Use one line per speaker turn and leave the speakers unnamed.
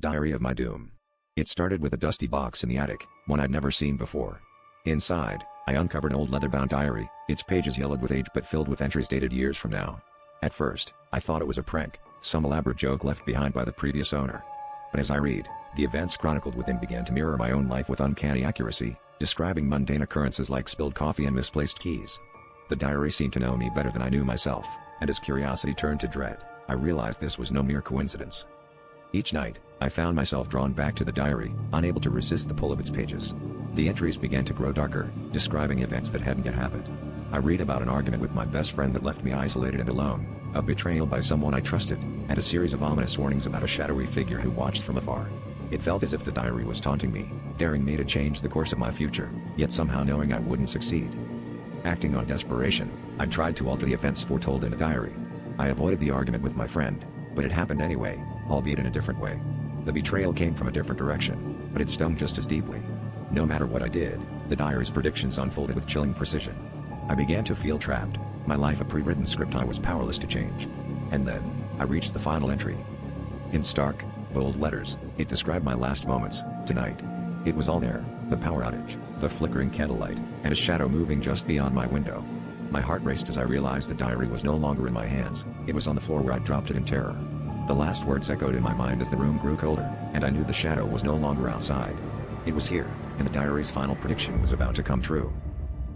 Diary of My Doom. It started with a dusty box in the attic, one I'd never seen before. Inside, I uncovered an old leather-bound diary, its pages yellowed with age but filled with entries dated years from now. At first, I thought it was a prank, some elaborate joke left behind by the previous owner. But as I read, the events chronicled within began to mirror my own life with uncanny accuracy, describing mundane occurrences like spilled coffee and misplaced keys. The diary seemed to know me better than I knew myself, and as curiosity turned to dread, I realized this was no mere coincidence. Each night, I found myself drawn back to the diary, unable to resist the pull of its pages. The entries began to grow darker, describing events that hadn't yet happened. I read about an argument with my best friend that left me isolated and alone, a betrayal by someone I trusted, and a series of ominous warnings about a shadowy figure who watched from afar. It felt as if the diary was taunting me, daring me to change the course of my future, yet somehow knowing I wouldn't succeed. Acting on desperation, I tried to alter the events foretold in the diary. I avoided the argument with my friend, but it happened anyway, albeit in a different way. The betrayal came from a different direction, but it stung just as deeply. No matter what I did, the diary's predictions unfolded with chilling precision. I began to feel trapped, my life a pre-written script I was powerless to change. And then, I reached the final entry. In stark, bold letters, it described my last moments, tonight. It was all there, the power outage, the flickering candlelight, and a shadow moving just beyond my window. My heart raced as I realized the diary was no longer in my hands, it was on the floor where I dropped it in terror. The last words echoed in my mind as the room grew colder, and I knew the shadow was no longer outside. It was here, and the diary's final prediction was about to come true.